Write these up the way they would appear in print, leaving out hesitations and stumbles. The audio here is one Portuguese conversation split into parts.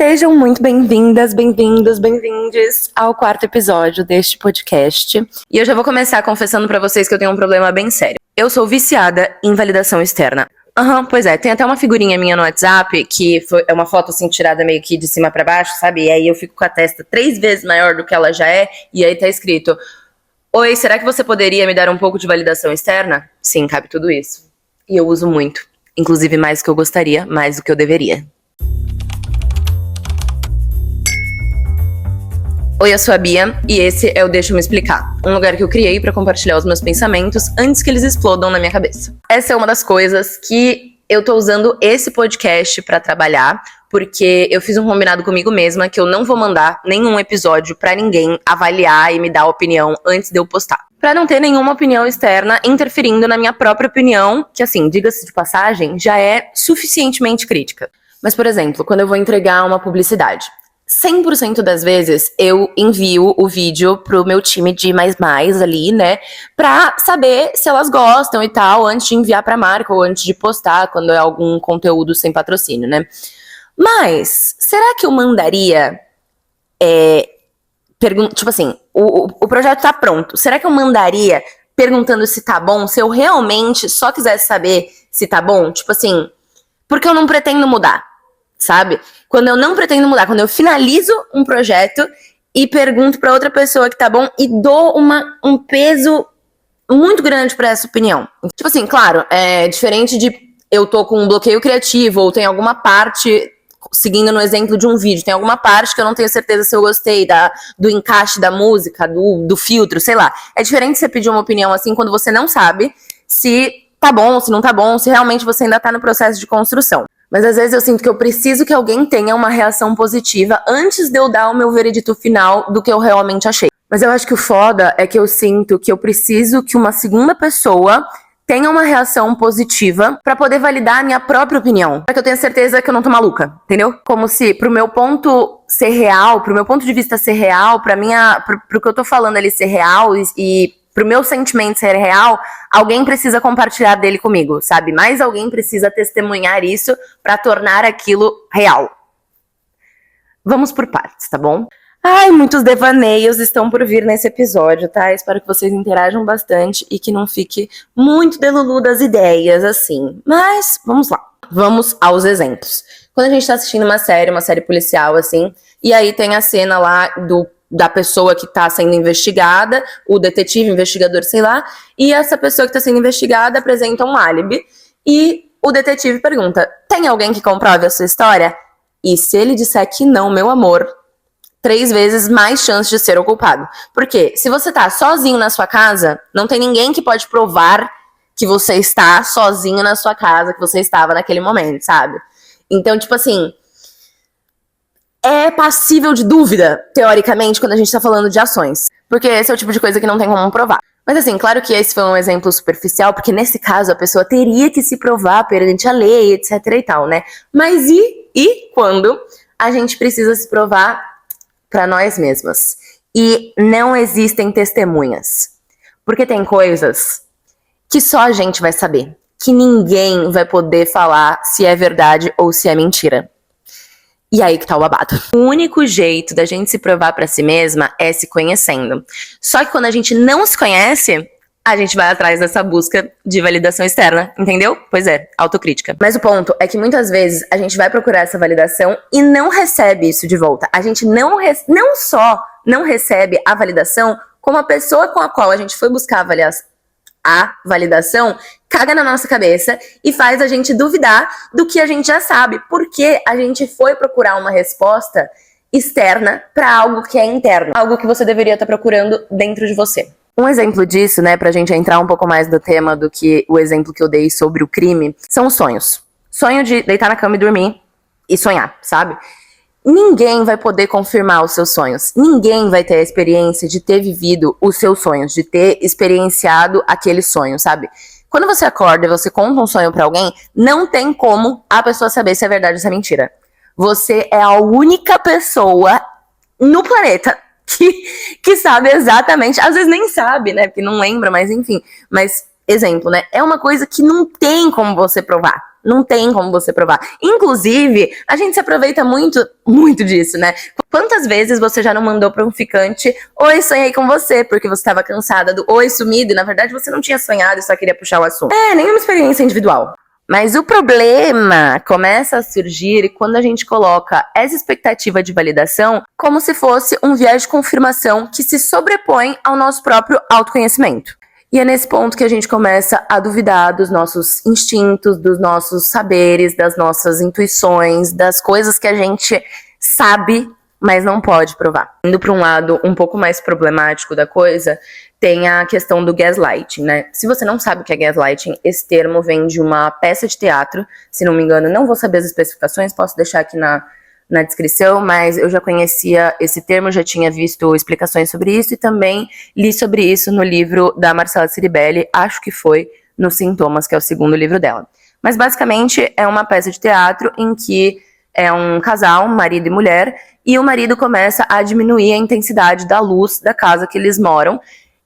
Sejam muito bem-vindas, bem-vindos, bem-vindes ao 4º episódio deste podcast. E eu já vou começar confessando pra vocês que eu tenho um problema bem sério. Eu sou viciada em validação externa. Pois é, tem até uma figurinha minha no WhatsApp, que é uma foto assim tirada meio que de cima pra baixo, sabe? E aí eu fico com a testa 3 vezes maior do que ela já é, e aí tá escrito: oi, será que você poderia me dar um pouco de validação externa? Sim, cabe tudo isso. E eu uso muito. Inclusive mais do que eu gostaria, mais do que eu deveria. Oi, eu sou a Bia e esse é o Deixa Eu Me Explicar, um lugar que eu criei pra compartilhar os meus pensamentos antes que eles explodam na minha cabeça. Essa é uma das coisas que eu tô usando esse podcast pra trabalhar, porque eu fiz um combinado comigo mesma que eu não vou mandar nenhum episódio pra ninguém avaliar e me dar opinião antes de eu postar. Pra não ter nenhuma opinião externa interferindo na minha própria opinião, que assim, diga-se de passagem, já é suficientemente crítica. Mas, por exemplo, quando eu vou entregar uma publicidade, 100% das vezes eu envio o vídeo pro meu time de mais ali, né? Pra saber se elas gostam e tal, antes de enviar pra marca ou antes de postar, quando é algum conteúdo sem patrocínio, né? Mas, será que eu mandaria... tipo assim, o projeto tá pronto. Será que eu mandaria perguntando se tá bom? Se eu realmente só quisesse saber se tá bom? Tipo assim, porque eu não pretendo mudar, sabe? Quando eu não pretendo mudar, quando eu finalizo um projeto e pergunto pra outra pessoa que tá bom e dou um peso muito grande pra essa opinião. Tipo assim, claro, é diferente de eu tô com um bloqueio criativo ou tem alguma parte, seguindo no exemplo de um vídeo, tem alguma parte que eu não tenho certeza se eu gostei do encaixe da música, do filtro, sei lá. É diferente você pedir uma opinião assim quando você não sabe se tá bom, se não tá bom, se realmente você ainda tá no processo de construção. Mas às vezes eu sinto que eu preciso que alguém tenha uma reação positiva antes de eu dar o meu veredito final do que eu realmente achei. Mas eu acho que o foda é que eu sinto que eu preciso que uma segunda pessoa tenha uma reação positiva pra poder validar a minha própria opinião. Pra que eu tenha certeza que eu não tô maluca, entendeu? Como se pro meu ponto ser real, pro meu ponto de vista ser real, pro que eu tô falando ali ser real e pro meu sentimento ser real, alguém precisa compartilhar dele comigo, sabe? Mais alguém precisa testemunhar isso pra tornar aquilo real. Vamos por partes, tá bom? Ai, muitos devaneios estão por vir nesse episódio, tá? Espero que vocês interajam bastante e que não fique muito delulu das ideias, assim. Mas, vamos lá. Vamos aos exemplos. Quando a gente tá assistindo uma série policial, assim, e aí tem a cena lá da pessoa que tá sendo investigada, o detetive, investigador, sei lá, e essa pessoa que tá sendo investigada apresenta um álibi, e o detetive pergunta: tem alguém que comprove a sua história? E se ele disser que não, meu amor, 3 vezes mais chance de ser o culpado. Porque se você tá sozinho na sua casa, não tem ninguém que pode provar que você está sozinho na sua casa, que você estava naquele momento, sabe? Então, tipo assim, é passível de dúvida, teoricamente, quando a gente tá falando de ações. Porque esse é o tipo de coisa que não tem como provar. Mas assim, claro que esse foi um exemplo superficial, porque nesse caso a pessoa teria que se provar perante a lei, etc e tal, né? Mas e quando a gente precisa se provar pra nós mesmas? E não existem testemunhas. Porque tem coisas que só a gente vai saber. Que ninguém vai poder falar se é verdade ou se é mentira. E aí que tá o babado. O único jeito da gente se provar pra si mesma é se conhecendo. Só que quando a gente não se conhece, a gente vai atrás dessa busca de validação externa, entendeu? Pois é, autocrítica. Mas o ponto é que muitas vezes a gente vai procurar essa validação e não recebe isso de volta. A gente não só não recebe a validação, como a pessoa com a qual a gente foi buscar a validação caga na nossa cabeça e faz a gente duvidar do que a gente já sabe, porque a gente foi procurar uma resposta externa pra algo que é interno, algo que você deveria estar procurando dentro de você. Um exemplo disso, né, pra gente entrar um pouco mais no tema do que o exemplo que eu dei sobre o crime, são os sonhos. Sonho de deitar na cama e dormir e sonhar, sabe? Ninguém vai poder confirmar os seus sonhos. Ninguém vai ter a experiência de ter vivido os seus sonhos, de ter experienciado aquele sonho, sabe? Quando você acorda e você conta um sonho pra alguém, não tem como a pessoa saber se é verdade ou se é mentira. Você é a única pessoa no planeta que sabe exatamente, às vezes nem sabe, né, porque não lembra, mas enfim, mas exemplo, né? É uma coisa que não tem como você provar. Não tem como você provar. Inclusive, a gente se aproveita muito, muito disso, né? Quantas vezes você já não mandou pra um ficante: oi, sonhei com você, porque você estava cansada do oi, sumido, e na verdade você não tinha sonhado e só queria puxar o assunto. Nenhuma experiência individual. Mas o problema começa a surgir quando a gente coloca essa expectativa de validação como se fosse um viés de confirmação que se sobrepõe ao nosso próprio autoconhecimento. E é nesse ponto que a gente começa a duvidar dos nossos instintos, dos nossos saberes, das nossas intuições, das coisas que a gente sabe, mas não pode provar. Indo para um lado um pouco mais problemático da coisa, tem a questão do gaslighting, né? Se você não sabe o que é gaslighting, esse termo vem de uma peça de teatro, se não me engano, não vou saber as especificações, posso deixar aqui na descrição, mas eu já conhecia esse termo, já tinha visto explicações sobre isso e também li sobre isso no livro da Marcela Ceribelli, acho que foi nos Sintomas, que é o segundo livro dela. Mas basicamente é uma peça de teatro em que é um casal, marido e mulher, e o marido começa a diminuir a intensidade da luz da casa que eles moram,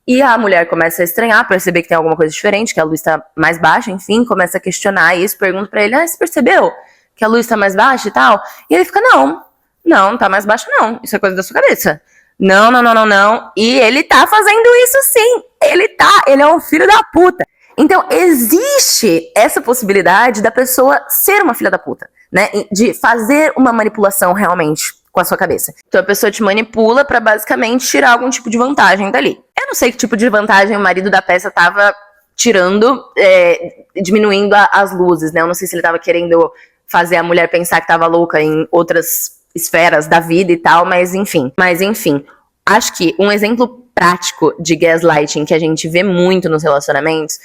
e a mulher começa a estranhar, perceber que tem alguma coisa diferente, que a luz está mais baixa, enfim, começa a questionar isso, pergunta pra ele: você percebeu que a luz tá mais baixa e tal? E ele fica: não tá mais baixa não, isso é coisa da sua cabeça. Não. E ele tá fazendo isso sim, ele é um filho da puta. Então existe essa possibilidade da pessoa ser uma filha da puta, né? De fazer uma manipulação realmente com a sua cabeça. Então a pessoa te manipula pra basicamente tirar algum tipo de vantagem dali. Eu não sei que tipo de vantagem o marido da peça tava tirando, diminuindo as luzes, né? Eu não sei se ele tava querendo fazer a mulher pensar que tava louca em outras esferas da vida e tal, mas enfim. Acho que um exemplo prático de gaslighting que a gente vê muito nos relacionamentos,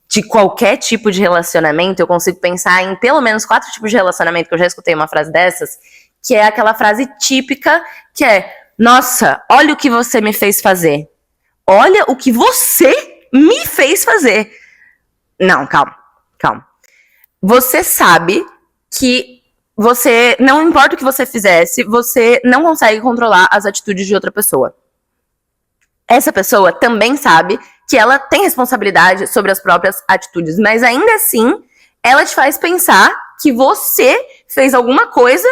de qualquer tipo de relacionamento, eu consigo pensar em pelo menos 4 tipos de relacionamento, que eu já escutei uma frase dessas, que é aquela frase típica, que é: nossa, olha o que você me fez fazer. Olha o que você me fez fazer. Não, calma. Você sabe que você, não importa o que você fizesse, você não consegue controlar as atitudes de outra pessoa. Essa pessoa também sabe que ela tem responsabilidade sobre as próprias atitudes, mas ainda assim, ela te faz pensar que você fez alguma coisa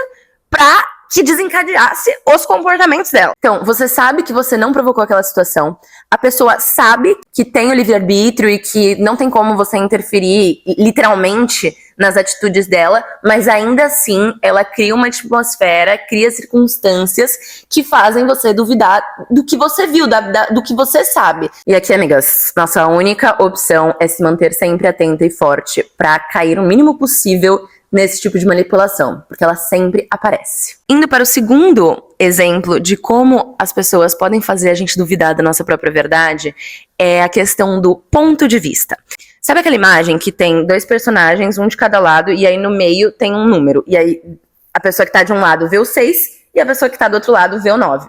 pra que desencadeasse os comportamentos dela. Então, você sabe que você não provocou aquela situação, a pessoa sabe que tem o livre-arbítrio e que não tem como você interferir literalmente nas atitudes dela, mas ainda assim ela cria uma atmosfera, cria circunstâncias que fazem você duvidar do que você viu, do que você sabe. E aqui, amigas, nossa única opção é se manter sempre atenta e forte pra cair o mínimo possível nesse tipo de manipulação, porque ela sempre aparece. Indo para o segundo exemplo de como as pessoas podem fazer a gente duvidar da nossa própria verdade, é a questão do ponto de vista. Sabe aquela imagem que tem 2 personagens, um de cada lado, e aí no meio tem um número, e aí a pessoa que tá de um lado vê o 6 e a pessoa que tá do outro lado vê o 9.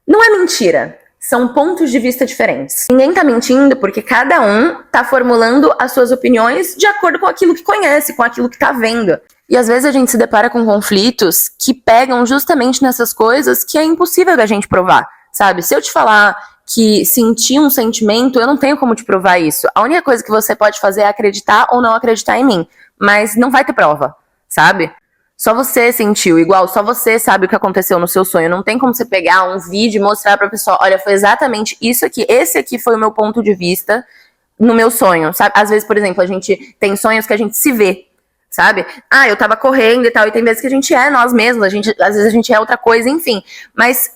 Não é mentira. São pontos de vista diferentes. Ninguém tá mentindo porque cada um tá formulando as suas opiniões de acordo com aquilo que conhece, com aquilo que tá vendo. E às vezes a gente se depara com conflitos que pegam justamente nessas coisas que é impossível da gente provar, sabe? Se eu te falar que senti um sentimento, eu não tenho como te provar isso. A única coisa que você pode fazer é acreditar ou não acreditar em mim, mas não vai ter prova, sabe? Só você sentiu igual, só você sabe o que aconteceu no seu sonho. Não tem como você pegar um vídeo e mostrar pra pessoa: olha, foi exatamente isso aqui, esse aqui foi o meu ponto de vista no meu sonho, sabe? Às vezes, por exemplo, a gente tem sonhos que a gente se vê, sabe? Eu tava correndo e tal, e tem vezes que a gente é nós mesmos, às vezes a gente é outra coisa, enfim. Mas,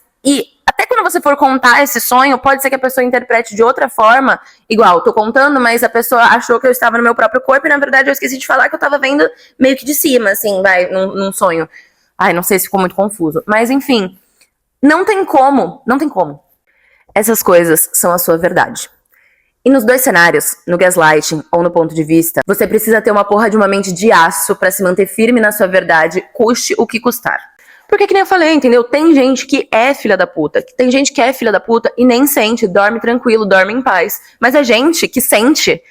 até quando você for contar esse sonho, pode ser que a pessoa interprete de outra forma. Igual, tô contando, mas a pessoa achou que eu estava no meu próprio corpo e na verdade eu esqueci de falar que eu tava vendo meio que de cima, assim, num sonho. Não sei se ficou muito confuso. Mas enfim, não tem como. Essas coisas são a sua verdade. E nos 2 cenários, no gaslighting ou no ponto de vista, você precisa ter uma porra de uma mente de aço pra se manter firme na sua verdade, custe o que custar. Porque que nem eu falei, entendeu? Tem gente que é filha da puta, e nem sente, dorme tranquilo, dorme em paz. Mas a gente que sente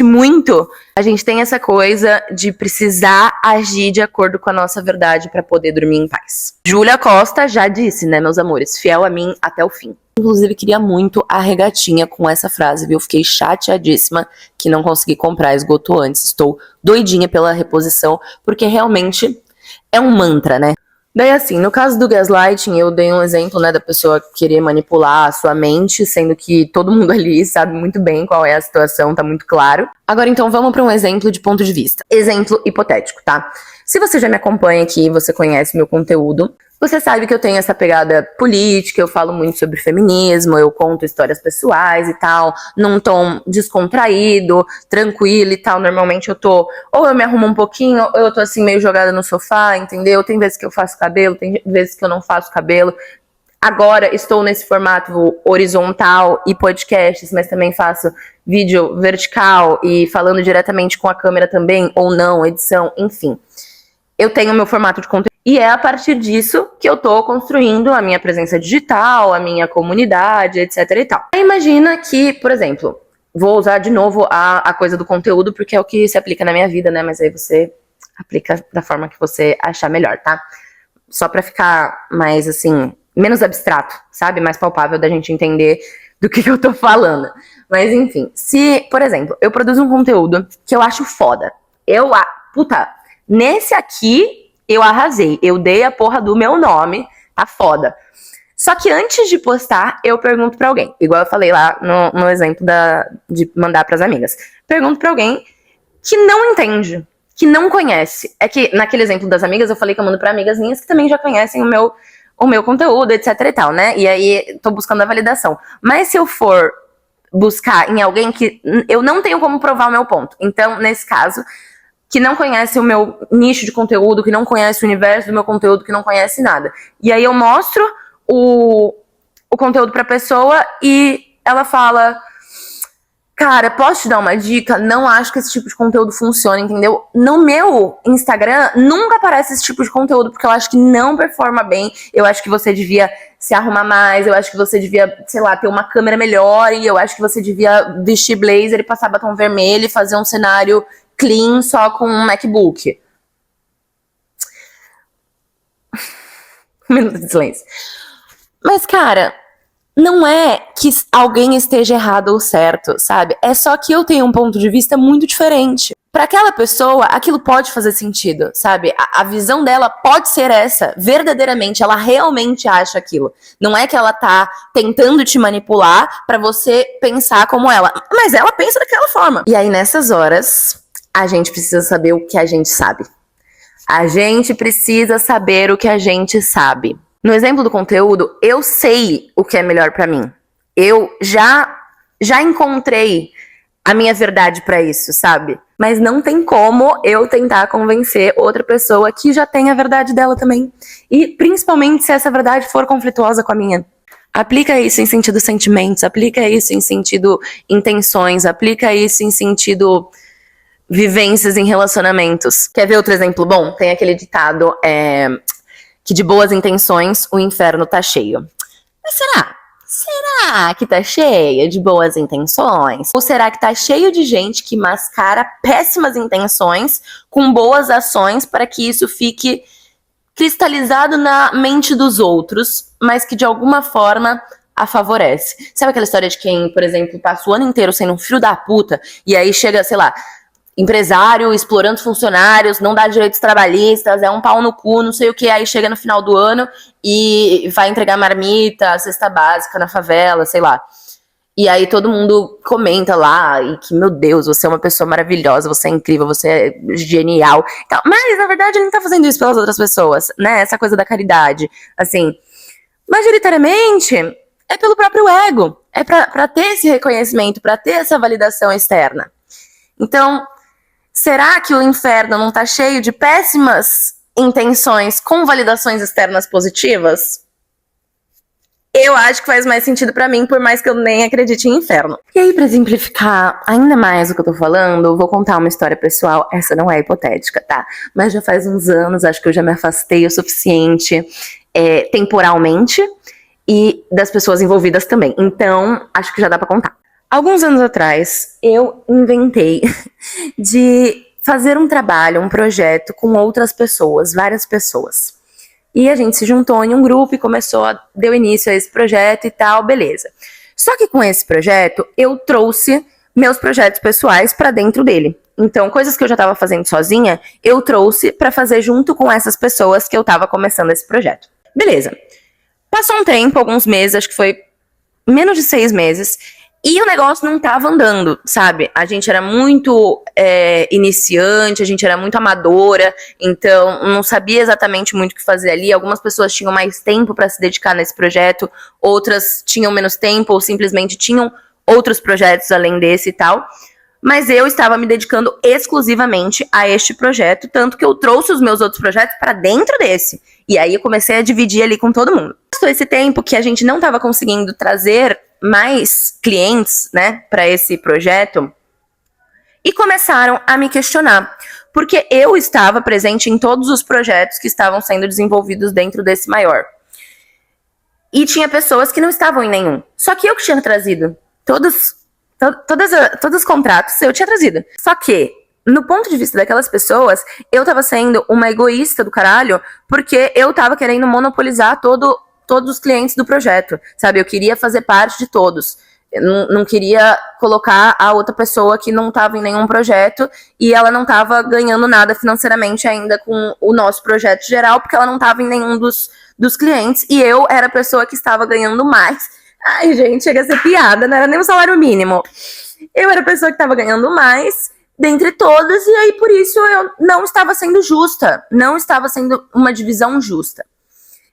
muito, a gente tem essa coisa de precisar agir de acordo com a nossa verdade pra poder dormir em paz. Júlia Costa já disse, né, meus amores, fiel a mim até o fim. Inclusive, queria muito a regatinha com essa frase, viu? Fiquei chateadíssima que não consegui comprar, esgotou antes. Estou doidinha pela reposição, porque realmente é um mantra, né? Daí, assim, no caso do gaslighting, eu dei um exemplo, né, da pessoa querer manipular a sua mente, sendo que todo mundo ali sabe muito bem qual é a situação, tá muito claro. Agora, então, vamos para um exemplo de ponto de vista. Exemplo hipotético, tá? Se você já me acompanha aqui, você conhece meu conteúdo, você sabe que eu tenho essa pegada política, eu falo muito sobre feminismo, eu conto histórias pessoais e tal, num tom descontraído, tranquilo e tal. Normalmente ou eu me arrumo um pouquinho, ou eu tô assim meio jogada no sofá, entendeu? Tem vezes que eu faço cabelo, tem vezes que eu não faço cabelo. Agora estou nesse formato horizontal e podcasts, mas também faço vídeo vertical e falando diretamente com a câmera também, ou não, edição, enfim. Eu tenho meu formato de conteúdo. E é a partir disso que eu tô construindo a minha presença digital, a minha comunidade, etc e tal. Aí imagina que, por exemplo, vou usar de novo a coisa do conteúdo, porque é o que se aplica na minha vida, né? Mas aí você aplica da forma que você achar melhor, tá? Só pra ficar mais, assim, menos abstrato, sabe? Mais palpável da gente entender do que eu tô falando. Mas enfim, se, por exemplo, eu produzo um conteúdo que eu acho foda. Puta, nesse aqui eu arrasei. Eu dei a porra do meu nome, tá foda. Só que antes de postar, eu pergunto pra alguém. Igual eu falei lá no exemplo de mandar pras amigas. Pergunto pra alguém que não entende, que não conhece. É que naquele exemplo das amigas, eu falei que eu mando pra amigas minhas que também já conhecem o meu conteúdo, etc e tal, né? E aí, tô buscando a validação. Mas se eu for buscar em alguém que eu não tenho como provar o meu ponto. Então, nesse caso, que não conhece o meu nicho de conteúdo, que não conhece o universo do meu conteúdo, que não conhece nada. E aí eu mostro o conteúdo pra pessoa e ela fala: cara, posso te dar uma dica? Não acho que esse tipo de conteúdo funcione, entendeu? No meu Instagram nunca aparece esse tipo de conteúdo, porque eu acho que não performa bem. Eu acho que você devia se arrumar mais, eu acho que você devia, sei lá, ter uma câmera melhor, e eu acho que você devia vestir blazer e passar batom vermelho e fazer um cenário clean só com um MacBook. Um minuto de silêncio. Mas, cara, não é que alguém esteja errado ou certo, sabe? É só que eu tenho um ponto de vista muito diferente. Para aquela pessoa, aquilo pode fazer sentido, sabe? A visão dela pode ser essa, verdadeiramente, ela realmente acha aquilo. Não é que ela tá tentando te manipular para você pensar como ela, mas ela pensa daquela forma. E aí, nessas horas, a gente precisa saber o que a gente sabe. A gente precisa saber o que a gente sabe. No exemplo do conteúdo, eu sei o que é melhor pra mim. Eu já encontrei a minha verdade pra isso, sabe? Mas não tem como eu tentar convencer outra pessoa que já tem a verdade dela também. E principalmente se essa verdade for conflituosa com a minha. Aplica isso em sentido sentimentos, aplica isso em sentido intenções, aplica isso em sentido vivências em relacionamentos. Quer ver outro exemplo bom? Tem aquele ditado que de boas intenções o inferno tá cheio. Mas será que tá cheia de boas intenções? Ou será que tá cheio de gente que mascara péssimas intenções com boas ações para que isso fique cristalizado na mente dos outros, mas que de alguma forma a favorece? Sabe aquela história de quem, por exemplo, passa o ano inteiro sendo um filho da puta e aí chega, sei lá, empresário explorando funcionários, não dá direitos trabalhistas, é um pau no cu, não sei o que, aí chega no final do ano e vai entregar marmita, cesta básica na favela, sei lá. E aí todo mundo comenta lá, e que, meu Deus, você é uma pessoa maravilhosa, você é incrível, você é genial. Então, mas, na verdade, ele não tá fazendo isso pelas outras pessoas, né? Essa coisa da caridade. Assim, majoritariamente, é pelo próprio ego. É pra ter esse reconhecimento, pra ter essa validação externa. Então, será que o inferno não tá cheio de péssimas intenções com validações externas positivas? Eu acho que faz mais sentido pra mim, por mais que eu nem acredite em inferno. E aí, pra exemplificar ainda mais o que eu tô falando, eu vou contar uma história pessoal. Essa não é hipotética, tá? Mas já faz uns anos, acho que eu já me afastei o suficiente temporalmente e das pessoas envolvidas também. Então, acho que já dá pra contar. Alguns anos atrás, eu inventei de fazer um trabalho, um projeto com outras pessoas, várias pessoas. E a gente se juntou em um grupo e deu início a esse projeto e tal, beleza. Só que com esse projeto, eu trouxe meus projetos pessoais para dentro dele. Então, coisas que eu já estava fazendo sozinha, eu trouxe para fazer junto com essas pessoas que eu estava começando esse projeto. Beleza. Passou um tempo, alguns meses, acho que foi menos de 6 meses, e o negócio não tava andando, sabe? A gente era muito iniciante, a gente era muito amadora, então não sabia exatamente muito o que fazer ali. Algumas pessoas tinham mais tempo para se dedicar nesse projeto, outras tinham menos tempo ou simplesmente tinham outros projetos além desse e tal. Mas eu estava me dedicando exclusivamente a este projeto, tanto que eu trouxe os meus outros projetos para dentro desse. E aí eu comecei a dividir ali com todo mundo. Passou esse tempo que a gente não estava conseguindo trazer mais clientes, né, para esse projeto, e começaram a me questionar, porque eu estava presente em todos os projetos que estavam sendo desenvolvidos dentro desse maior. E tinha pessoas que não estavam em nenhum. Só que eu que tinha trazido todos os contratos, eu tinha trazido. Só que, no ponto de vista daquelas pessoas, eu tava sendo uma egoísta do caralho, porque eu tava querendo monopolizar todos os clientes do projeto, sabe? Eu queria fazer parte de todos. Eu não queria colocar a outra pessoa que não tava em nenhum projeto e ela não tava ganhando nada financeiramente ainda com o nosso projeto geral, porque ela não tava em nenhum dos clientes, e eu era a pessoa que estava ganhando mais. Ai, gente, chega a ser piada, não era nem um salário mínimo. Eu era a pessoa que estava ganhando mais dentre todas, e aí por isso eu não estava sendo justa. Não estava sendo uma divisão justa.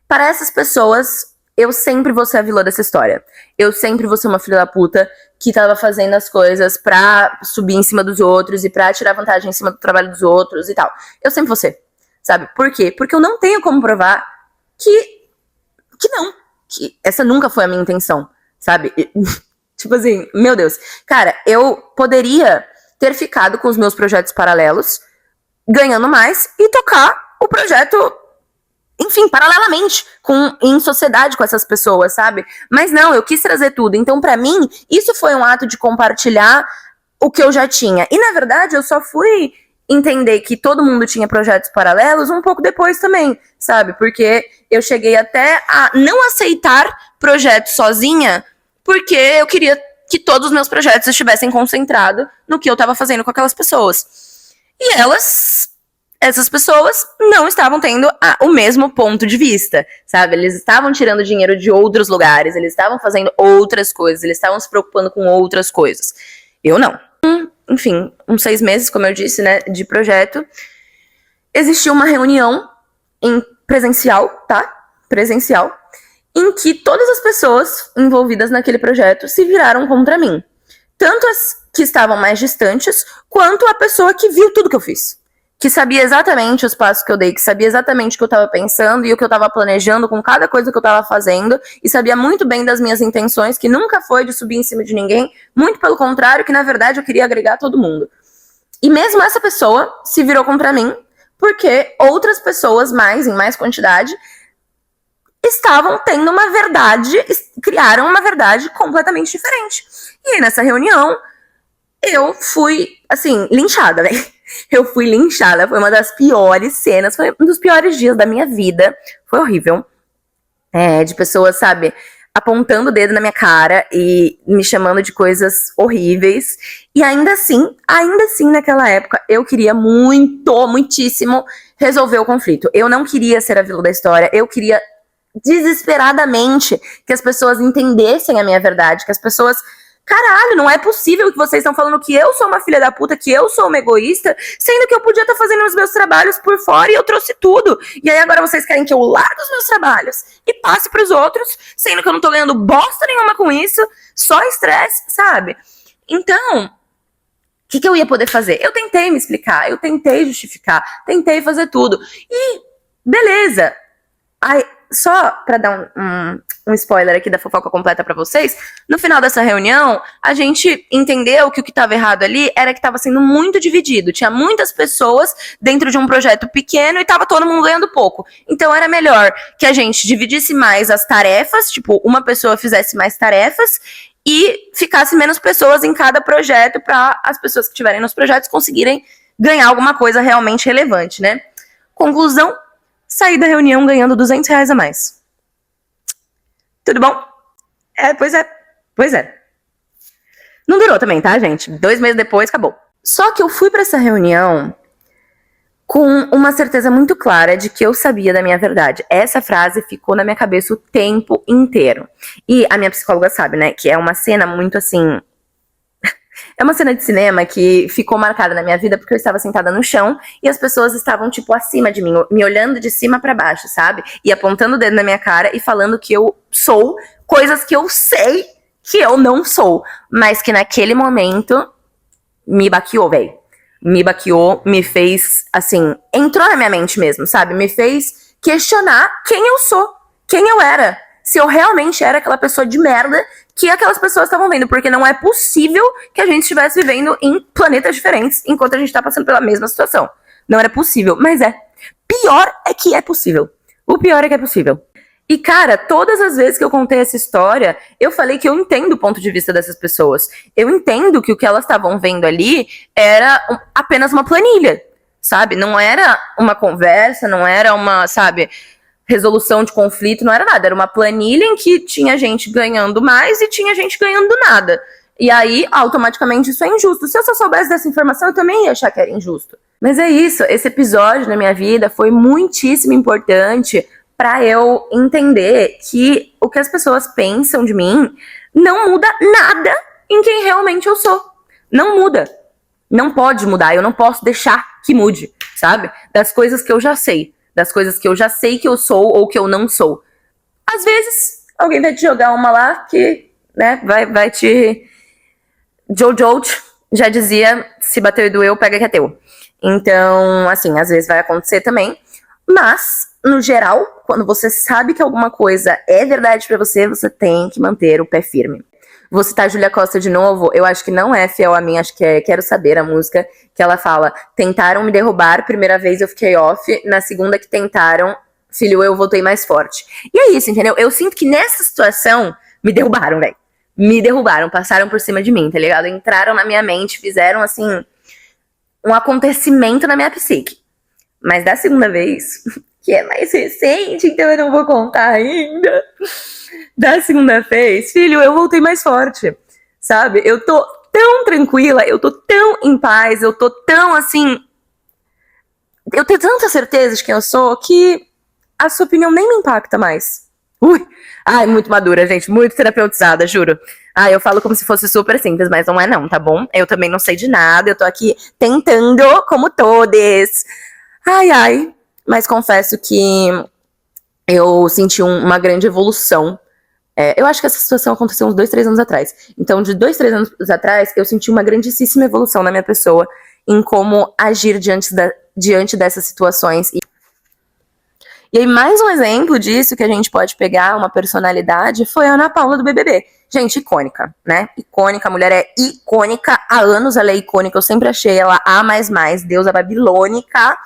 Para essas pessoas, eu sempre vou ser a vilã dessa história. Eu sempre vou ser uma filha da puta que estava fazendo as coisas pra subir em cima dos outros e pra tirar vantagem em cima do trabalho dos outros e tal. Eu sempre vou ser, sabe? Por quê? Porque eu não tenho como provar que não. Que essa nunca foi a minha intenção, sabe? Tipo assim, meu Deus. Cara, eu poderia ter ficado com os meus projetos paralelos, ganhando mais, e tocar o projeto, enfim, paralelamente, em sociedade com essas pessoas, sabe? Mas não, eu quis trazer tudo. Então, pra mim, isso foi um ato de compartilhar o que eu já tinha. E, na verdade, eu só fui entender que todo mundo tinha projetos paralelos um pouco depois também, sabe? Porque eu cheguei até a não aceitar projetos sozinha, porque eu queria que todos os meus projetos estivessem concentrados no que eu estava fazendo com aquelas pessoas. E essas pessoas não estavam tendo o mesmo ponto de vista, sabe? Eles estavam tirando dinheiro de outros lugares, eles estavam fazendo outras coisas, eles estavam se preocupando com outras coisas. Eu não. Enfim, uns 6 meses, como eu disse, né, de projeto, existiu uma reunião presencial, tá? Presencial, em que todas as pessoas envolvidas naquele projeto se viraram contra mim. Tanto as que estavam mais distantes, quanto a pessoa que viu tudo que eu fiz. Que sabia exatamente os passos que eu dei, que sabia exatamente o que eu estava pensando e o que eu estava planejando com cada coisa que eu estava fazendo, e sabia muito bem das minhas intenções, que nunca foi de subir em cima de ninguém, muito pelo contrário, que na verdade eu queria agregar todo mundo. E mesmo essa pessoa se virou contra mim, porque outras pessoas, em mais quantidade, estavam tendo uma verdade, criaram uma verdade completamente diferente. E aí, nessa reunião, eu fui, assim, linchada, velho. Eu fui linchada, foi uma das piores cenas, foi um dos piores dias da minha vida, foi horrível. De pessoas, sabe, apontando o dedo na minha cara e me chamando de coisas horríveis. E ainda assim, naquela época, eu queria muitíssimo resolver o conflito. Eu não queria ser a vilã da história, eu queria desesperadamente que as pessoas entendessem a minha verdade, que as pessoas... Caralho, não é possível que vocês estão falando que eu sou uma filha da puta, que eu sou uma egoísta, sendo que eu podia estar fazendo os meus trabalhos por fora e eu trouxe tudo. E aí agora vocês querem que eu largue os meus trabalhos e passe pros outros, sendo que eu não tô ganhando bosta nenhuma com isso, só estresse, sabe? Então, o que eu ia poder fazer? Eu tentei me explicar, eu tentei justificar, tentei fazer tudo. E, beleza. Aí, só pra dar um spoiler aqui da fofoca completa pra vocês, no final dessa reunião, a gente entendeu que o que tava errado ali era que tava sendo muito dividido. Tinha muitas pessoas dentro de um projeto pequeno e tava todo mundo ganhando pouco. Então era melhor que a gente dividisse mais as tarefas, tipo, uma pessoa fizesse mais tarefas e ficasse menos pessoas em cada projeto para as pessoas que estiverem nos projetos conseguirem ganhar alguma coisa realmente relevante, né? Conclusão, saí da reunião ganhando R$200 a mais. Tudo bom? Pois é. Pois é. Não durou também, tá, gente? 2 meses depois, acabou. Só que eu fui pra essa reunião com uma certeza muito clara de que eu sabia da minha verdade. Essa frase ficou na minha cabeça o tempo inteiro. E a minha psicóloga sabe, né, que é uma cena muito assim... É uma cena de cinema que ficou marcada na minha vida porque eu estava sentada no chão e as pessoas estavam, tipo, acima de mim, me olhando de cima pra baixo, sabe? E apontando o dedo na minha cara e falando que eu sou coisas que eu sei que eu não sou, mas que naquele momento me baqueou, velho. Me baqueou, me fez, assim, entrou na minha mente mesmo, sabe? Me fez questionar quem eu sou, quem eu era. Se eu realmente era aquela pessoa de merda que aquelas pessoas estavam vendo. Porque não é possível que a gente estivesse vivendo em planetas diferentes enquanto a gente tá passando pela mesma situação. Não era possível, mas é. Pior é que é possível. O pior é que é possível. E, cara, todas as vezes que eu contei essa história, eu falei que eu entendo o ponto de vista dessas pessoas. Eu entendo que o que elas estavam vendo ali era apenas uma planilha, sabe? Não era uma conversa, não era uma, sabe, resolução de conflito, não era nada. Era uma planilha em que tinha gente ganhando mais e tinha gente ganhando nada. E aí, automaticamente, isso é injusto. Se eu só soubesse dessa informação, eu também ia achar que era injusto. Mas é isso, esse episódio na minha vida foi muitíssimo importante pra eu entender que o que as pessoas pensam de mim não muda nada em quem realmente eu sou. Não muda. Não pode mudar, eu não posso deixar que mude, sabe? Das coisas que eu já sei. Das coisas que eu já sei que eu sou ou que eu não sou. Às vezes, alguém vai te jogar uma lá que, né, vai te... Jojo já dizia, se bateu e doeu, pega que é teu. Então, assim, às vezes vai acontecer também. Mas, no geral, quando você sabe que alguma coisa é verdade pra você, você tem que manter o pé firme. Vou citar Júlia Costa de novo, eu acho que não é fiel a mim, acho que é Quero Saber, a música, que ela fala: tentaram me derrubar, primeira vez eu fiquei off, na segunda que tentaram, filho, eu voltei mais forte. E é isso, entendeu? Eu sinto que nessa situação, me derrubaram, velho. Me derrubaram, passaram por cima de mim, tá ligado? Entraram na minha mente, fizeram, assim, um acontecimento na minha psique. Mas da segunda vez, que é mais recente, então eu não vou contar ainda. Da segunda vez, filho, eu voltei mais forte, sabe? Eu tô tão tranquila, eu tô tão em paz, eu tô tão assim... Eu tenho tanta certeza de quem eu sou que a sua opinião nem me impacta mais. Ui! Ai, muito madura, gente, muito terapeutizada, juro. Eu falo como se fosse super simples, mas não é não, tá bom? Eu também não sei de nada, eu tô aqui tentando, como todos. Ai, mas confesso que eu senti uma grande evolução. Eu acho que essa situação aconteceu uns 2, 3 anos atrás. Então, de 2, 3 anos atrás, eu senti uma grandíssima evolução na minha pessoa em como agir diante dessas situações. E aí, mais um exemplo disso que a gente pode pegar, uma personalidade, foi a Ana Paula do BBB. Gente, icônica, né? Icônica, a mulher é icônica. Há anos ela é icônica, eu sempre achei ela a mais, deusa babilônica.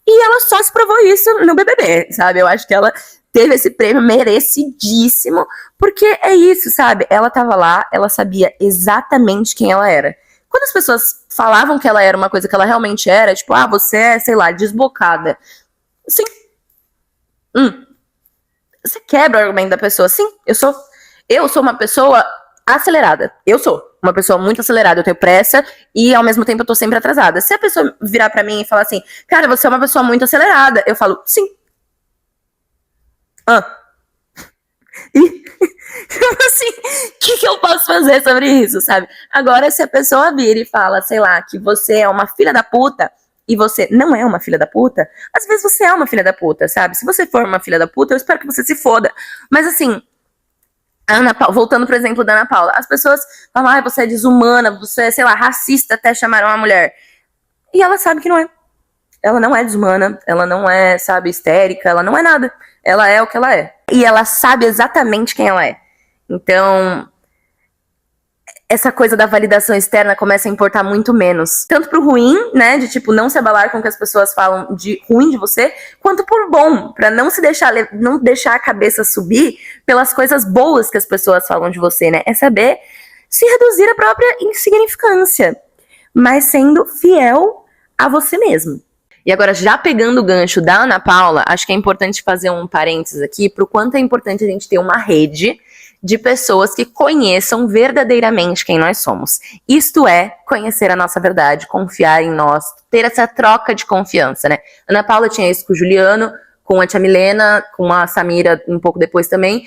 E ela só se provou isso no BBB, sabe? Eu acho que ela teve esse prêmio merecidíssimo, porque é isso, sabe? Ela tava lá, ela sabia exatamente quem ela era. Quando as pessoas falavam que ela era uma coisa que ela realmente era, tipo, você é, sei lá, desbocada. Sim. Você quebra o argumento da pessoa. Sim, eu sou uma pessoa acelerada. Eu sou uma pessoa muito acelerada. Eu tenho pressa e, ao mesmo tempo, eu tô sempre atrasada. Se a pessoa virar pra mim e falar assim, cara, você é uma pessoa muito acelerada, eu falo, sim. E, assim, o que eu posso fazer sobre isso, sabe? Agora, se a pessoa vira e fala, sei lá, que você é uma filha da puta e você não é uma filha da puta, às vezes você é uma filha da puta, sabe? Se você for uma filha da puta, eu espero que você se foda. Mas, assim, voltando pro exemplo da Ana Paula, as pessoas falam, você é desumana, você é, sei lá, racista, até chamaram uma mulher. E ela sabe que não é. Ela não é desumana, ela não é, sabe, histérica, ela não é nada. Ela é o que ela é. E ela sabe exatamente quem ela é. Então, essa coisa da validação externa começa a importar muito menos. Tanto pro ruim, né, de tipo, não se abalar com o que as pessoas falam de ruim de você, quanto por bom, pra não deixar a cabeça subir pelas coisas boas que as pessoas falam de você, né? É saber se reduzir a própria insignificância, mas sendo fiel a você mesmo. E agora, já pegando o gancho da Ana Paula, acho que é importante fazer um parênteses aqui pro quanto é importante a gente ter uma rede de pessoas que conheçam verdadeiramente quem nós somos. Isto é, conhecer a nossa verdade, confiar em nós, ter essa troca de confiança, né? Ana Paula tinha isso com o Juliano, com a Tia Milena, com a Samira um pouco depois também.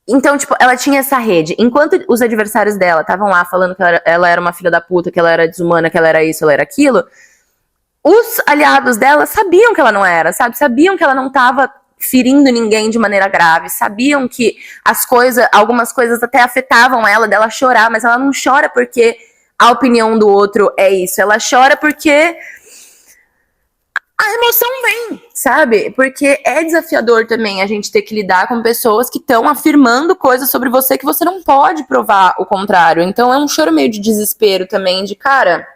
Então, tipo, ela tinha essa rede. Enquanto os adversários dela estavam lá falando que ela era uma filha da puta, que ela era desumana, que ela era isso, ela era aquilo, os aliados dela sabiam que ela não era, sabe? Sabiam que ela não tava ferindo ninguém de maneira grave, sabiam que algumas coisas até afetavam ela, dela chorar, mas ela não chora porque a opinião do outro é isso, ela chora porque a emoção vem, sabe? Porque é desafiador também a gente ter que lidar com pessoas que estão afirmando coisas sobre você que você não pode provar o contrário. Então é um choro meio de desespero também, de cara,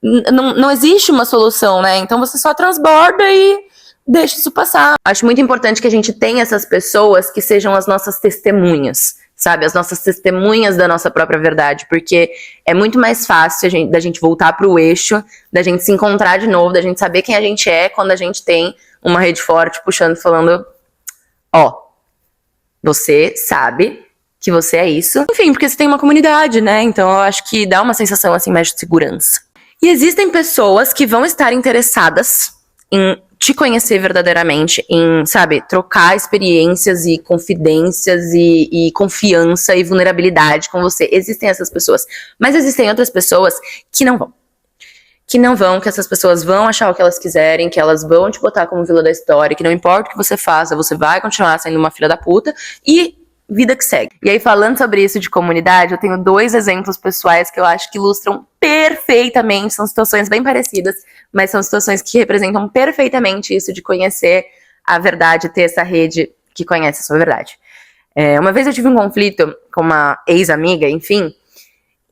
não existe uma solução, né? Então você só transborda e deixa isso passar. Acho muito importante que a gente tenha essas pessoas que sejam as nossas testemunhas, sabe? As nossas testemunhas da nossa própria verdade, porque é muito mais fácil da gente voltar pro eixo, da gente se encontrar de novo, da gente saber quem a gente é quando a gente tem uma rede forte puxando, falando, ó, você sabe que você é isso. Enfim, porque você tem uma comunidade, né? Então eu acho que dá uma sensação assim mais de segurança. E existem pessoas que vão estar interessadas em te conhecer verdadeiramente, em, sabe, trocar experiências e confidências e confiança e vulnerabilidade com você. Existem essas pessoas. Mas existem outras pessoas que não vão. Que essas pessoas vão achar o que elas quiserem, que elas vão te botar como vilã da história, que não importa o que você faça, você vai continuar sendo uma filha da puta e vida que segue. E aí, falando sobre isso de comunidade, eu tenho 2 exemplos pessoais que eu acho que ilustram perfeitamente, são situações bem parecidas, mas são situações que representam perfeitamente isso de conhecer a verdade, ter essa rede que conhece a sua verdade. Uma vez eu tive um conflito com uma ex-amiga, enfim,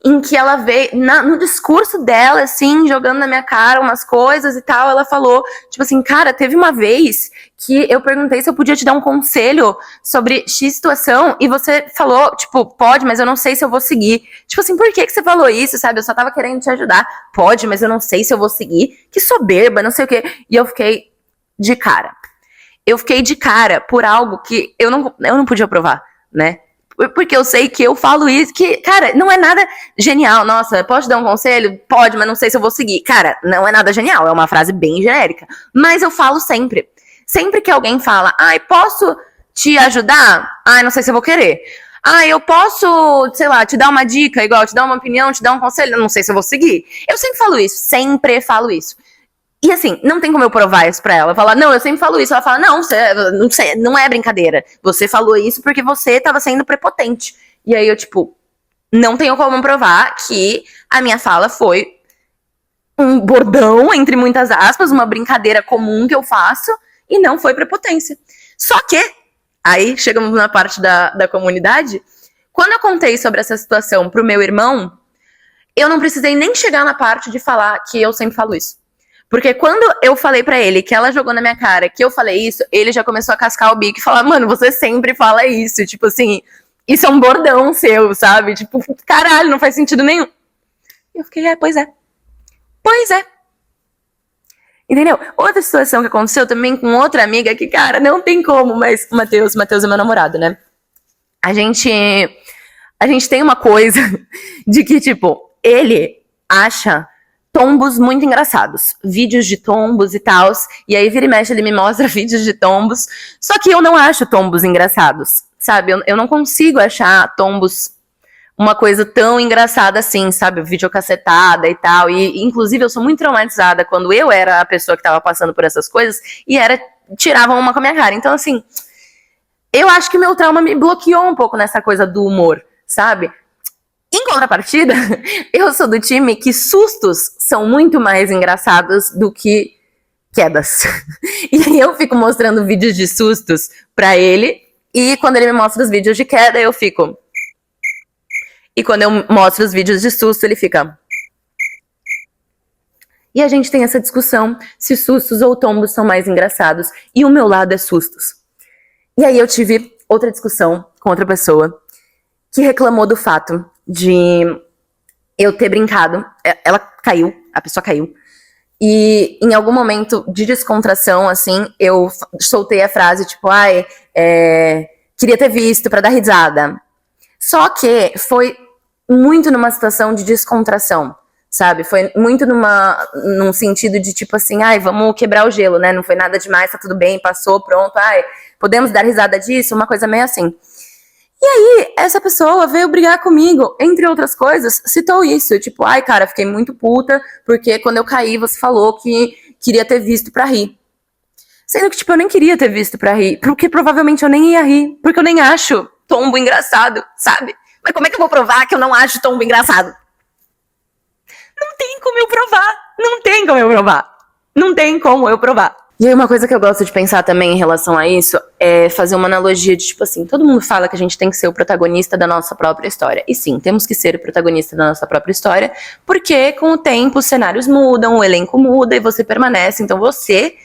em que ela veio, no discurso dela, assim, jogando na minha cara umas coisas e tal, ela falou, tipo assim, cara, teve uma vez que eu perguntei se eu podia te dar um conselho sobre X situação, e você falou, tipo, pode, mas eu não sei se eu vou seguir. Tipo assim, por que você falou isso, sabe? Eu só tava querendo te ajudar. Pode, mas eu não sei se eu vou seguir. Que soberba, não sei o quê. E eu fiquei de cara. Eu fiquei de cara por algo que eu não podia provar, né? Porque eu sei que eu falo isso, que, cara, não é nada genial. Nossa, posso te dar um conselho? Pode, mas não sei se eu vou seguir. Cara, não é nada genial, é uma frase bem genérica. Mas eu falo sempre. Sempre que alguém fala, ai, posso te ajudar? Ai, não sei se eu vou querer. Ai, eu posso, sei lá, te dar uma dica, igual, te dar uma opinião, te dar um conselho? Não sei se eu vou seguir. Eu sempre falo isso, sempre falo isso. E assim, não tem como eu provar isso pra ela. Falar, não, eu sempre falo isso. Ela fala, não, não é brincadeira. Você falou isso porque você tava sendo prepotente. E aí eu, tipo, não tenho como provar que a minha fala foi um bordão, entre muitas aspas, uma brincadeira comum que eu faço, e não foi prepotência. Só que, aí chegamos na parte da comunidade, quando eu contei sobre essa situação pro meu irmão, eu não precisei nem chegar na parte de falar que eu sempre falo isso. Porque quando eu falei pra ele que ela jogou na minha cara que eu falei isso, ele já começou a cascar o bico e falar, mano, você sempre fala isso. Tipo assim, isso é um bordão seu, sabe? Tipo, caralho, não faz sentido nenhum. E eu fiquei, pois é. Pois é. Entendeu? Outra situação que aconteceu também com outra amiga que, cara, não tem como, mas o Matheus é meu namorado, né? A gente tem uma coisa de que, tipo, ele acha tombos muito engraçados, vídeos de tombos e tal, e aí vira e mexe ele me mostra vídeos de tombos, só que eu não acho tombos engraçados, sabe, eu não consigo achar tombos uma coisa tão engraçada assim, sabe, videocassetada e tal, e inclusive eu sou muito traumatizada quando eu era a pessoa que tava passando por essas coisas, e tiravam uma com a minha cara, então assim, eu acho que meu trauma me bloqueou um pouco nessa coisa do humor, sabe? Em contrapartida, eu sou do time que sustos são muito mais engraçados do que quedas. E aí eu fico mostrando vídeos de sustos pra ele, e quando ele me mostra os vídeos de queda, eu fico. E quando eu mostro os vídeos de susto, ele fica. E a gente tem essa discussão se sustos ou tombos são mais engraçados, e o meu lado é sustos. E aí eu tive outra discussão com outra pessoa que reclamou do fato de eu ter brincado, ela caiu, a pessoa caiu, E em algum momento de descontração, assim, eu soltei a frase, tipo, queria ter visto pra dar risada. Só que foi muito numa situação de descontração, sabe? Foi muito num sentido de, tipo assim, vamos quebrar o gelo, né? Não foi nada demais, tá tudo bem, passou, pronto, podemos dar risada disso? Uma coisa meio assim. E aí, essa pessoa veio brigar comigo, entre outras coisas, citou isso, tipo, cara, fiquei muito puta, porque quando eu caí, você falou que queria ter visto pra rir. Sendo que, tipo, eu nem queria ter visto pra rir, porque provavelmente eu nem ia rir, porque eu nem acho tombo engraçado, sabe? Mas como é que eu vou provar que eu não acho tombo engraçado? Não tem como eu provar, não tem como eu provar, não tem como eu provar. E aí uma coisa que eu gosto de pensar também em relação a isso é fazer uma analogia de, tipo assim, todo mundo fala que a gente tem que ser o protagonista da nossa própria história. E sim, temos que ser o protagonista da nossa própria história, porque com o tempo os cenários mudam, o elenco muda e você permanece. Então você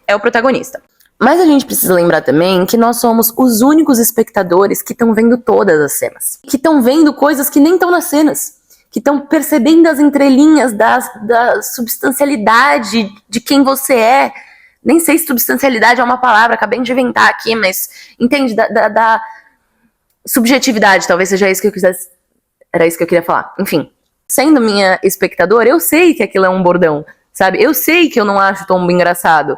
é o protagonista. Mas a gente precisa lembrar também que nós somos os únicos espectadores que estão vendo todas as cenas. Que estão vendo coisas que nem estão nas cenas. Que estão percebendo as entrelinhas da substancialidade de quem você é. Nem sei se substancialidade é uma palavra, acabei de inventar aqui, mas entende? Da subjetividade, talvez seja isso que eu quisesse. Era isso que eu queria falar. Enfim, sendo minha espectadora, eu sei que aquilo é um bordão, sabe? Eu sei que eu não acho tombo engraçado.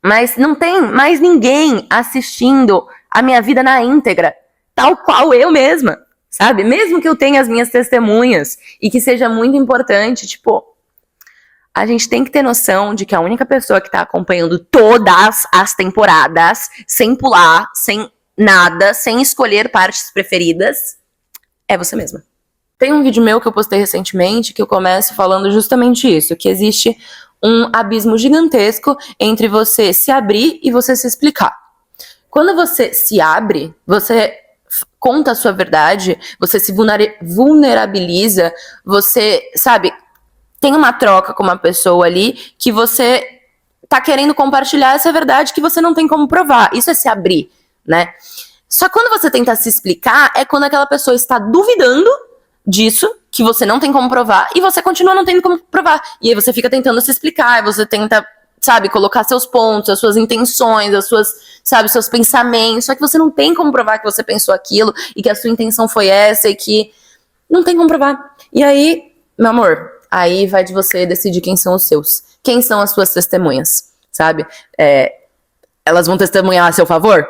Mas não tem mais ninguém assistindo a minha vida na íntegra, tal qual eu mesma. Sabe? Mesmo que eu tenha as minhas testemunhas e que seja muito importante, tipo, a gente tem que ter noção de que a única pessoa que tá acompanhando todas as temporadas, sem pular, sem nada, sem escolher partes preferidas, é você mesma. Tem um vídeo meu que eu postei recentemente que eu começo falando justamente isso, que existe um abismo gigantesco entre você se abrir e você se explicar. Quando você se abre, você conta a sua verdade, você se vulnerabiliza, você, sabe, tem uma troca com uma pessoa ali que você tá querendo compartilhar essa verdade que você não tem como provar. Isso é se abrir, né? Só que quando você tenta se explicar, é quando aquela pessoa está duvidando disso, que você não tem como provar, e você continua não tendo como provar. E aí você fica tentando se explicar, você tenta, sabe, colocar seus pontos, as suas intenções, seus pensamentos, só que você não tem como provar que você pensou aquilo e que a sua intenção foi essa e que não tem como provar. E aí, meu amor, aí vai de você decidir quem são os seus, quem são as suas testemunhas, sabe? Elas vão testemunhar a seu favor?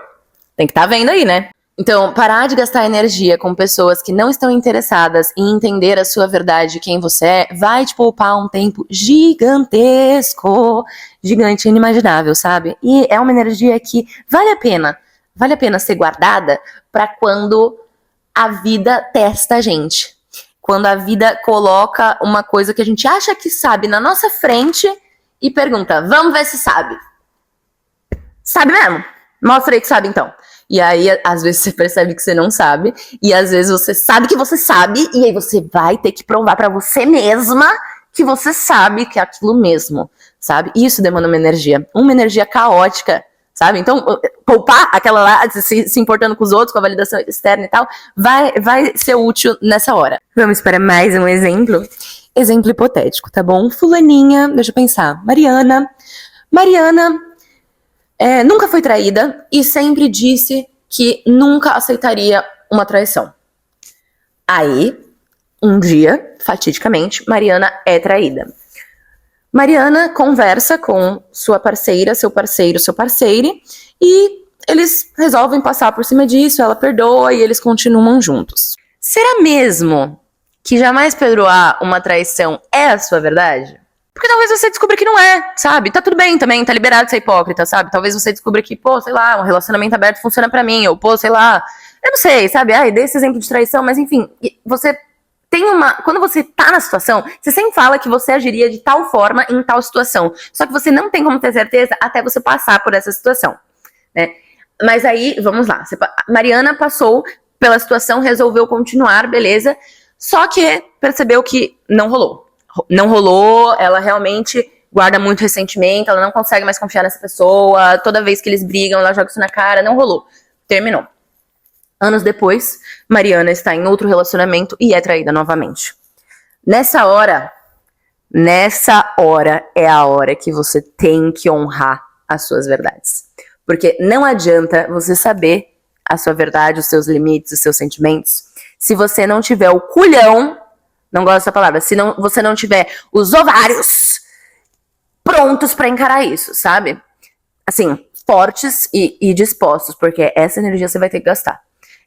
Tem que estar vendo aí, né? Então, parar de gastar energia com pessoas que não estão interessadas em entender a sua verdade, quem você é, vai te poupar um tempo gigantesco, gigante, inimaginável, sabe? E é uma energia que vale a pena ser guardada para quando a vida testa a gente. Quando a vida coloca uma coisa que a gente acha que sabe na nossa frente e pergunta, vamos ver se sabe. Sabe mesmo? Mostra aí que sabe então. E aí, às vezes, você percebe que você não sabe. E às vezes você sabe que você sabe. E aí você vai ter que provar pra você mesma que você sabe que é aquilo mesmo, sabe? Isso demanda uma energia caótica, sabe? Então, poupar aquela lá, se importando com os outros, com a validação externa e tal, vai ser útil nessa hora. Vamos para mais um exemplo? Exemplo hipotético, tá bom? Fulaninha, deixa eu pensar. Mariana nunca foi traída e sempre disse que nunca aceitaria uma traição. Aí, um dia, fatidicamente, Mariana é traída. Mariana conversa com sua parceira, seu parceiro, seu parceire, e eles resolvem passar por cima disso, ela perdoa e eles continuam juntos. Será mesmo que jamais perdoar uma traição é a sua verdade? Porque talvez você descubra que não é, sabe? Tá tudo bem também, tá liberado de ser hipócrita, sabe? Talvez você descubra que, sei lá, um relacionamento aberto funciona pra mim, ou, sei lá, eu não sei, sabe? Dei esse exemplo de traição, mas enfim, você tem quando você tá na situação, você sempre fala que você agiria de tal forma em tal situação. Só que você não tem como ter certeza até você passar por essa situação, né? Mas aí, vamos lá. Mariana passou pela situação, resolveu continuar, beleza? Só que percebeu que não rolou. Não rolou, ela realmente guarda muito ressentimento, ela não consegue mais confiar nessa pessoa, toda vez que eles brigam, ela joga isso na cara, não rolou. Terminou. Anos depois, Mariana está em outro relacionamento e é traída novamente. Nessa hora é a hora que você tem que honrar as suas verdades. Porque não adianta você saber a sua verdade, os seus limites, os seus sentimentos, se você não tiver o culhão, não gosto dessa palavra, se você não tiver os ovários prontos pra encarar isso, sabe? Assim, fortes e dispostos, porque essa energia você vai ter que gastar.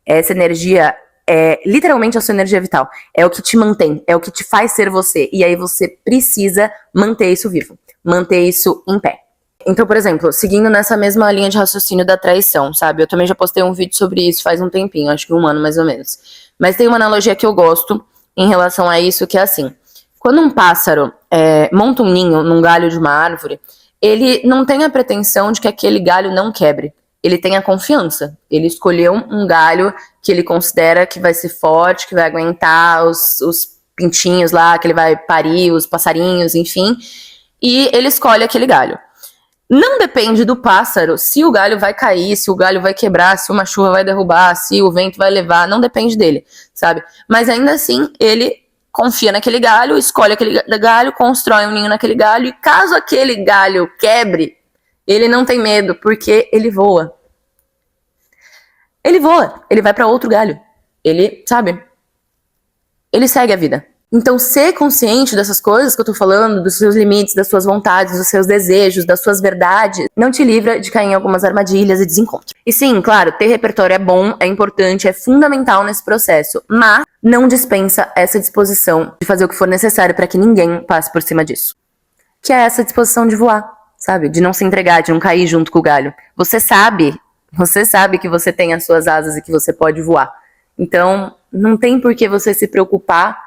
Essa energia é literalmente a sua energia vital. É o que te mantém, é o que te faz ser você. E aí você precisa manter isso vivo, manter isso em pé. Então, por exemplo, seguindo nessa mesma linha de raciocínio da traição, sabe? Eu também já postei um vídeo sobre isso faz um tempinho, acho que 1 ano mais ou menos. Mas tem uma analogia que eu gosto em relação a isso, que é assim. Quando um pássaro monta um ninho num galho de uma árvore, ele não tem a pretensão de que aquele galho não quebre. Ele tem a confiança. Ele escolheu um galho que ele considera que vai ser forte, que vai aguentar os pintinhos lá, que ele vai parir, os passarinhos, enfim. E ele escolhe aquele galho. Não depende do pássaro se o galho vai cair, se o galho vai quebrar, se uma chuva vai derrubar, se o vento vai levar. Não depende dele, sabe? Mas ainda assim, ele confia naquele galho, escolhe aquele galho, constrói um ninho naquele galho. E caso aquele galho quebre, ele não tem medo, porque ele voa. Ele voa, ele vai para outro galho. Ele, sabe? Ele segue a vida. Então, ser consciente dessas coisas que eu tô falando, dos seus limites, das suas vontades, dos seus desejos, das suas verdades, não te livra de cair em algumas armadilhas e desencontros. E sim, claro, ter repertório é bom, é importante, é fundamental nesse processo, mas não dispensa essa disposição de fazer o que for necessário para que ninguém passe por cima disso. Que é essa disposição de voar, sabe? De não se entregar, de não cair junto com o galho. Você sabe que você tem as suas asas e que você pode voar. Então, não tem por que você se preocupar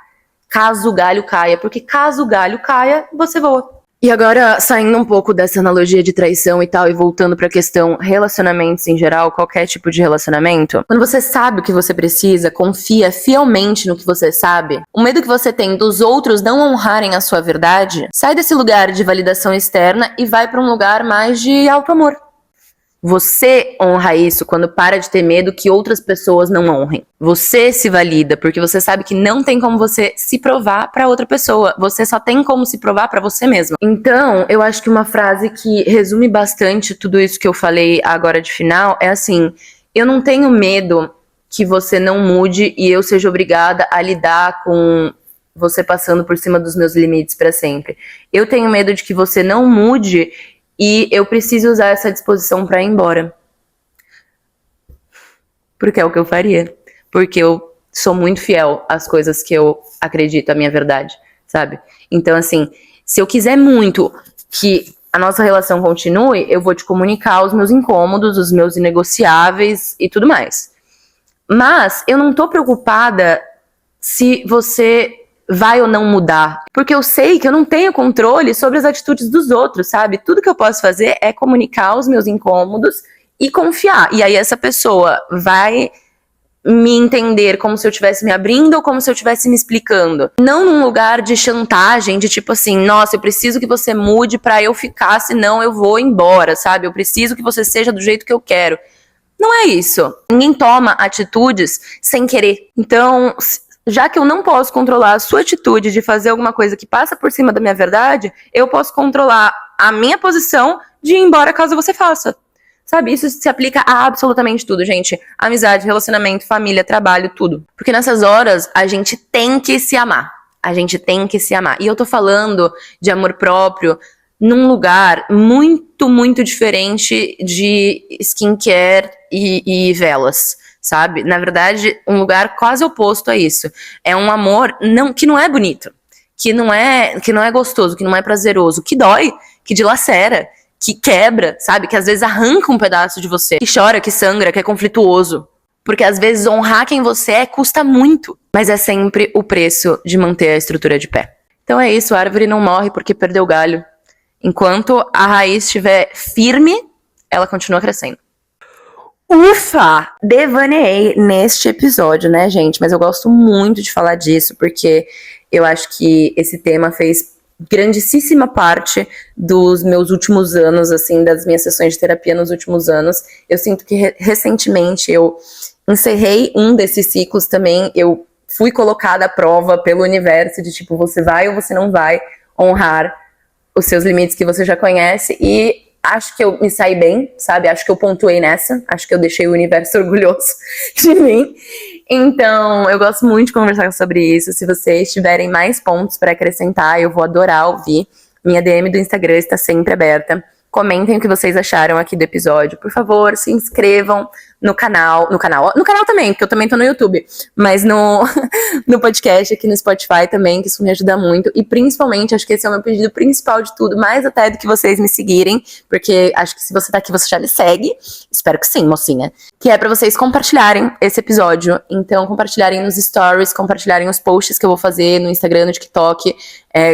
caso o galho caia, porque caso o galho caia, você voa. E agora, saindo um pouco dessa analogia de traição e tal, e voltando pra questão relacionamentos em geral, qualquer tipo de relacionamento, quando você sabe o que você precisa, confia fielmente no que você sabe, o medo que você tem dos outros não honrarem a sua verdade, sai desse lugar de validação externa e vai pra um lugar mais de auto-amor. Você honra isso quando para de ter medo que outras pessoas não honrem. Você se valida porque você sabe que não tem como você se provar pra outra pessoa. Você só tem como se provar pra você mesmo. Então, eu acho que uma frase que resume bastante tudo isso que eu falei agora de final é assim: eu não tenho medo que você não mude e eu seja obrigada a lidar com você passando por cima dos meus limites pra sempre. Eu tenho medo de que você não mude e eu preciso usar essa disposição pra ir embora. Porque é o que eu faria. Porque eu sou muito fiel às coisas que eu acredito, à minha verdade, sabe? Então, assim, se eu quiser muito que a nossa relação continue, eu vou te comunicar os meus incômodos, os meus inegociáveis e tudo mais. Mas eu não tô preocupada se você vai ou não mudar, porque eu sei que eu não tenho controle sobre as atitudes dos outros, sabe? Tudo que eu posso fazer é comunicar os meus incômodos e confiar. E aí essa pessoa vai me entender como se eu estivesse me abrindo ou como se eu estivesse me explicando. Não num lugar de chantagem, de tipo assim, nossa, eu preciso que você mude pra eu ficar, senão eu vou embora, sabe? Eu preciso que você seja do jeito que eu quero. Não é isso. Ninguém toma atitudes sem querer. Então, já que eu não posso controlar a sua atitude de fazer alguma coisa que passa por cima da minha verdade, eu posso controlar a minha posição de ir embora caso você faça. Sabe, isso se aplica a absolutamente tudo, gente. Amizade, relacionamento, família, trabalho, tudo. Porque nessas horas, a gente tem que se amar. A gente tem que se amar. E eu tô falando de amor próprio num lugar muito, muito diferente de skincare e velas, sabe? Na verdade, um lugar quase oposto a isso. É um amor que não é bonito, que não é gostoso, que não é prazeroso, que dói, que dilacera, que quebra, sabe? Que às vezes arranca um pedaço de você, que chora, que sangra, que é conflituoso. Porque às vezes honrar quem você é custa muito, mas é sempre o preço de manter a estrutura de pé. Então é isso, a árvore não morre porque perdeu galho. Enquanto a raiz estiver firme, ela continua crescendo. Ufa! Devaneei neste episódio, né, gente? Mas eu gosto muito de falar disso, porque eu acho que esse tema fez grandíssima parte dos meus últimos anos, assim, das minhas sessões de terapia nos últimos anos. Eu sinto que recentemente eu encerrei um desses ciclos também. Eu fui colocada à prova pelo universo de tipo, você vai ou você não vai honrar os seus limites que você já conhece e acho que eu me saí bem, sabe? Acho que eu pontuei nessa, acho que eu deixei o universo orgulhoso de mim. Então, eu gosto muito de conversar sobre isso. Se vocês tiverem mais pontos para acrescentar, eu vou adorar ouvir. Minha DM do Instagram está sempre aberta. Comentem o que vocês acharam aqui do episódio. Por favor, se inscrevam no canal. No canal também, porque eu também tô no YouTube. Mas no podcast aqui no Spotify também, que isso me ajuda muito. E principalmente, acho que esse é o meu pedido principal de tudo. Mais até do que vocês me seguirem. Porque acho que se você tá aqui, você já me segue. Espero que sim, mocinha. Que é pra vocês compartilharem esse episódio. Então, compartilharem nos stories, compartilharem os posts que eu vou fazer no Instagram, no TikTok,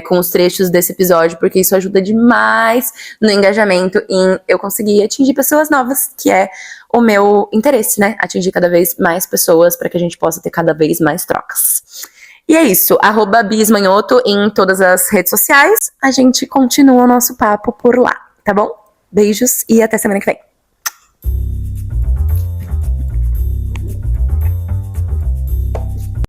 com os trechos desse episódio, porque isso ajuda demais no engajamento em eu conseguir atingir pessoas novas, que é o meu interesse, né? Atingir cada vez mais pessoas para que a gente possa ter cada vez mais trocas. E é isso, @bismanhoto em todas as redes sociais. A gente continua o nosso papo por lá, tá bom? Beijos e até semana que vem.